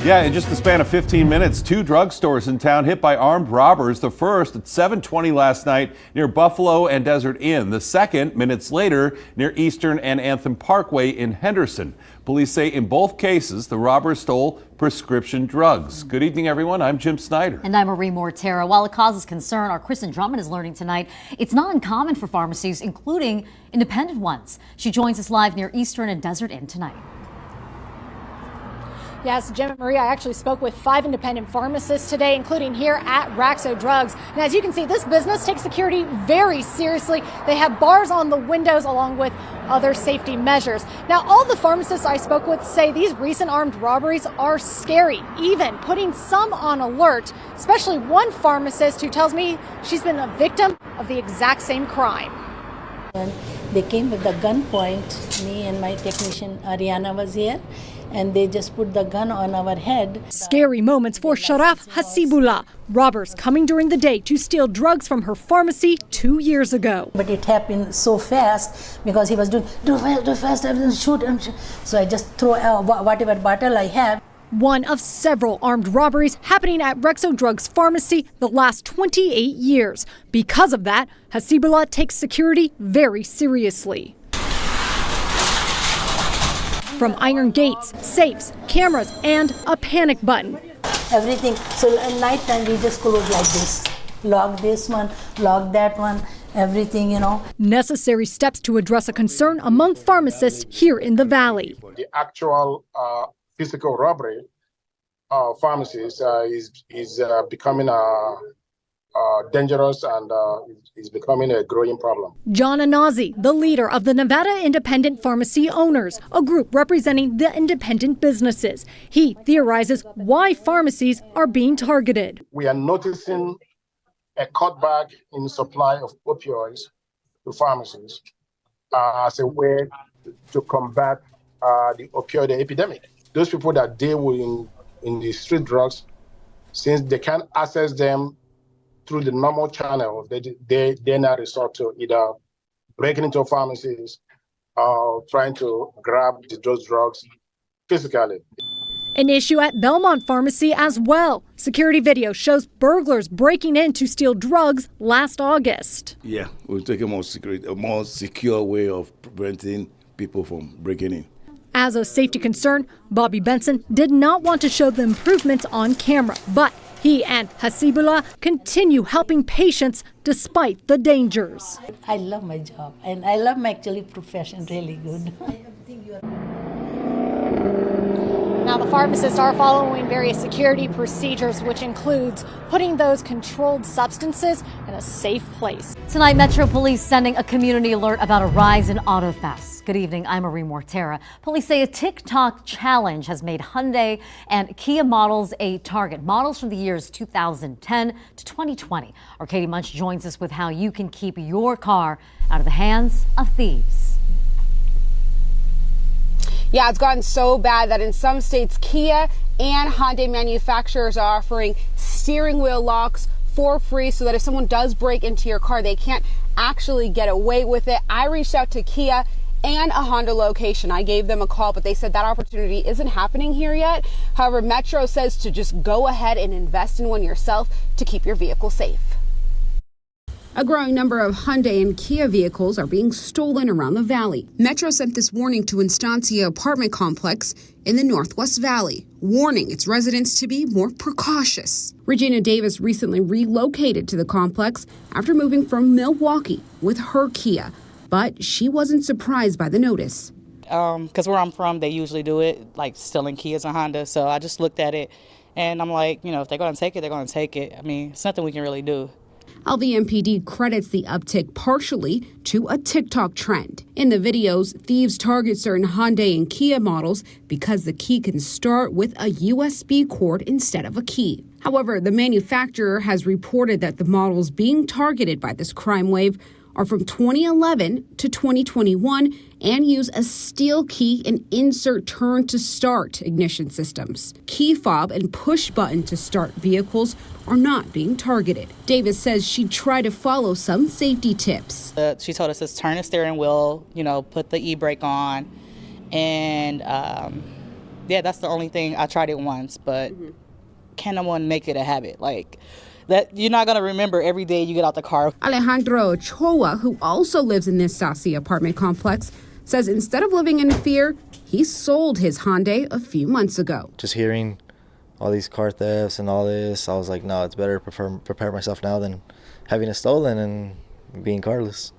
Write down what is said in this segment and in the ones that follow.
Yeah, in just the span of 15 minutes, two drugstores in town hit by armed robbers. The first at 7:20 last night near Buffalo and Desert Inn. The second, minutes later, near Eastern and Anthem Parkway in Henderson. Police say in both cases, the robbers stole prescription drugs. Good evening, everyone. I'm Jim Snyder. And I'm Marie Mortera. While it causes concern, our Kristen Drummond is learning tonight it's not uncommon for pharmacies, including independent ones. She joins us live near Eastern and Desert Inn tonight. Yes, Jim and Maria, I actually spoke with 5 independent pharmacists today, including here at Raxo Drugs. And as you can see, this business takes security very seriously. They have bars on the windows along with other safety measures. Now, all the pharmacists I spoke with say these recent armed robberies are scary, even putting some on alert, especially one pharmacist who tells me she's been a victim of the exact same crime. And they came with the gunpoint. Me and my technician Ariana was here, and they just put the gun on our head. Scary moments for Sharaf Hasibullah. Robbers coming during the day to steal drugs from her pharmacy 2 years ago. But it happened so fast because he was doing, do fast, shoot. So I just throw whatever bottle I have. One of several armed robberies happening at Raxo Drugs pharmacy the last 28 years. Because of that, Hasibullah takes security very seriously. From iron gates, safes, cameras, and a panic button. Everything. So at night time we just close like this. Lock this one, lock that one, everything, you know. Necessary steps to address a concern among pharmacists here in the Valley. The actual physical robbery of pharmacies is becoming dangerous and is becoming a growing problem. John Anazi, the leader of the Nevada Independent Pharmacy Owners, a group representing the independent businesses. He theorizes why pharmacies are being targeted. We are noticing a cutback in supply of opioids to pharmacies as a way to combat the opioid epidemic. Those people that deal with in the street drugs, since they can't access them through the normal channel, they now resort to either breaking into pharmacies or trying to grab those drugs physically. An issue at Belmont Pharmacy as well. Security video shows burglars breaking in to steal drugs last August. Yeah, we'll take a more secure way of preventing people from breaking in. As a safety concern, Bobby Benson did not want to show the improvements on camera, but he and Hasibullah continue helping patients despite the dangers. I love my job and I love my actually profession really good. Now, the pharmacists are following various security procedures, which includes putting those controlled substances in a safe place. Tonight, Metro Police sending a community alert about a rise in auto thefts. Good evening, I'm Marie Mortera. Police say a TikTok challenge has made Hyundai and Kia models a target. Models from the years 2010 to 2020. Our Katie Munch joins us with how you can keep your car out of the hands of thieves. Yeah, it's gotten so bad that in some states, Kia and Hyundai manufacturers are offering steering wheel locks for free so that if someone does break into your car, they can't actually get away with it. I reached out to Kia and a Honda location. I gave them a call, but they said that opportunity isn't happening here yet. However, Metro says to just go ahead and invest in one yourself to keep your vehicle safe. A growing number of Hyundai and Kia vehicles are being stolen around the valley. Metro sent this warning to Instancia apartment complex in the Northwest Valley, warning its residents to be more precautious. Regina Davis recently relocated to the complex after moving from Milwaukee with her Kia, but she wasn't surprised by the notice. Because where I'm from, they usually do it, like stealing Kias and Honda. So I just looked at it and I'm like, if they're going to take it, they're going to take it. I mean, it's nothing we can really do. LVMPD credits the uptick partially to a TikTok trend. In the videos, thieves target certain Hyundai and Kia models because the key can start with a USB cord instead of a key. However, the manufacturer has reported that the models being targeted by this crime wave are from 2011 to 2021 and use a steel key and insert turn to start ignition systems. Key fob and push button to start vehicles are not being targeted. Davis says she tried to follow some safety tips. She told us to turn the steering wheel, put the e-brake on, and Yeah, that's the only thing. I tried it once, but can no one make it a habit? Like, that you're not going to remember every day you get out the car. Alejandro Ochoa, who also lives in this Sassy apartment complex, says instead of living in fear, he sold his Hyundai a few months ago. Just hearing all these car thefts and all this, I was like, no, it's better to prepare myself now than having it stolen and being carless.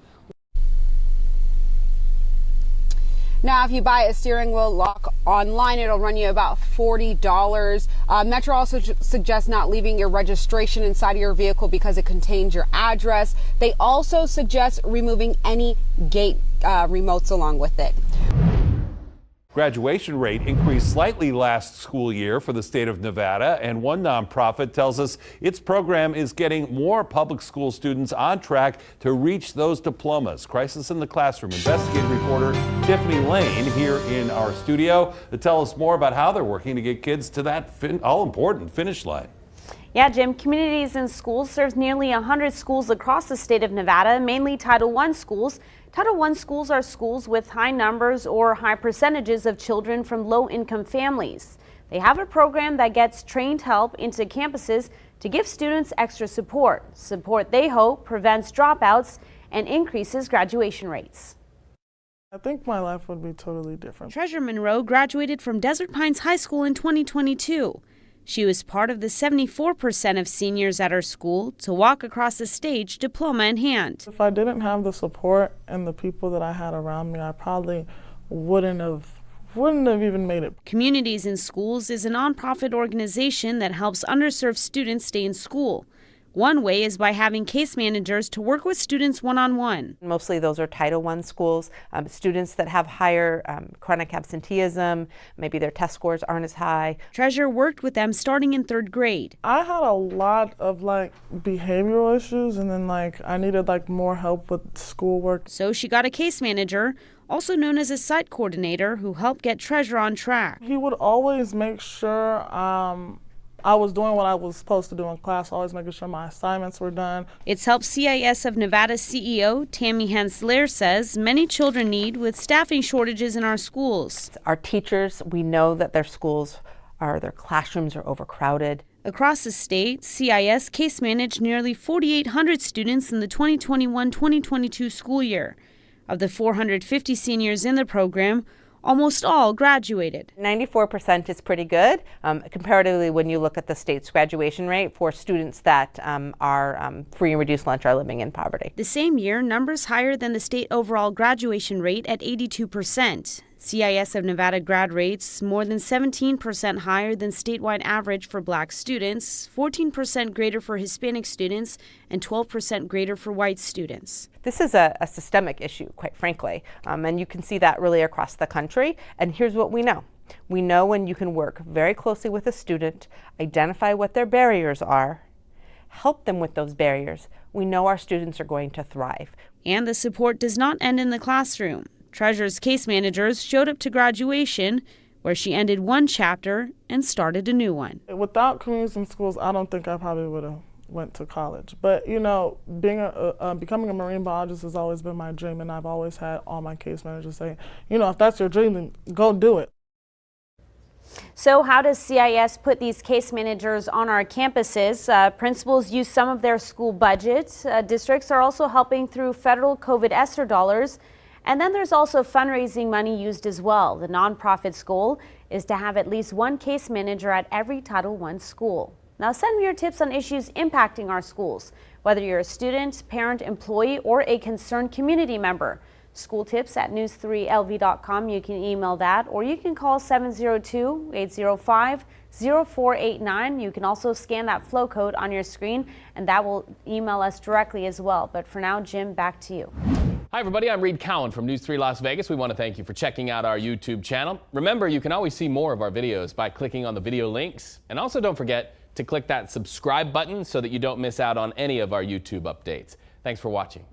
Now, if you buy a steering wheel lock online, it'll run you about $40. Metro also suggests not leaving your registration inside of your vehicle because it contains your address. They also suggest removing any gate remotes along with it. Graduation rate increased slightly last school year for the state of Nevada, and one nonprofit tells us its program is getting more public school students on track to reach those diplomas. Crisis in the Classroom investigative reporter Tiffany Lane here in our studio to tell us more about how they're working to get kids to that all-important finish line. Yeah, Jim, Communities in Schools serves nearly 100 schools across the state of Nevada, mainly Title I schools. Title I schools are schools with high numbers or high percentages of children from low-income families. They have a program that gets trained help into campuses to give students extra support. Support, they hope, prevents dropouts and increases graduation rates. I think my life would be totally different. Treasure Monroe graduated from Desert Pines High School in 2022. She was part of the 74% of seniors at her school to walk across the stage diploma in hand. If I didn't have the support and the people that I had around me, I probably wouldn't have even made it. Communities in Schools is a nonprofit organization that helps underserved students stay in school. One way is by having case managers to work with students one-on-one. Mostly those are Title I schools, students that have higher chronic absenteeism, maybe their test scores aren't as high. Treasure worked with them starting in 3rd grade. I had a lot of behavioral issues, and then I needed more help with schoolwork. So she got a case manager, also known as a site coordinator, who helped get Treasure on track. He would always make sure I was doing what I was supposed to do in class, always making sure my assignments were done. It's help CIS of Nevada CEO Tammy Hensler says many children need with staffing shortages in our schools. Our teachers, we know that their classrooms are overcrowded. Across the state, CIS case managed nearly 4,800 students in the 2021-2022 school year. Of the 450 seniors in the program, almost all graduated. 94% is pretty good, comparatively when you look at the state's graduation rate for students that are free and reduced lunch, are living in poverty. The same year, numbers higher than the state overall graduation rate at 82%. CIS of Nevada grad rates more than 17% higher than statewide average for black students, 14% greater for Hispanic students, and 12% greater for white students. This is a systemic issue, quite frankly, and you can see that really across the country. And here's what we know. We know when you can work very closely with a student, identify what their barriers are, help them with those barriers, we know our students are going to thrive. And the support does not end in the classroom. Treasure's case managers showed up to graduation, where she ended one chapter and started a new one. Without Communities in Schools, I don't think I probably would have went to college. But becoming a marine biologist has always been my dream, and I've always had all my case managers say, if that's your dream, then go do it. So how does CIS put these case managers on our campuses? Principals use some of their school budgets. Districts are also helping through federal COVID ESSER dollars. And then there's also fundraising money used as well. The nonprofit's goal is to have at least one case manager at every Title I school. Now send me your tips on issues impacting our schools, whether you're a student, parent, employee, or a concerned community member. School tips at news3lv.com. You can email that, or you can call 702-805-0489. You can also scan that flow code on your screen, and that will email us directly as well. But for now, Jim, back to you. Hi everybody, I'm Reed Cowan from News 3 Las Vegas. We want to thank you for checking out our YouTube channel. Remember, you can always see more of our videos by clicking on the video links. And also don't forget to click that subscribe button so that you don't miss out on any of our YouTube updates. Thanks for watching.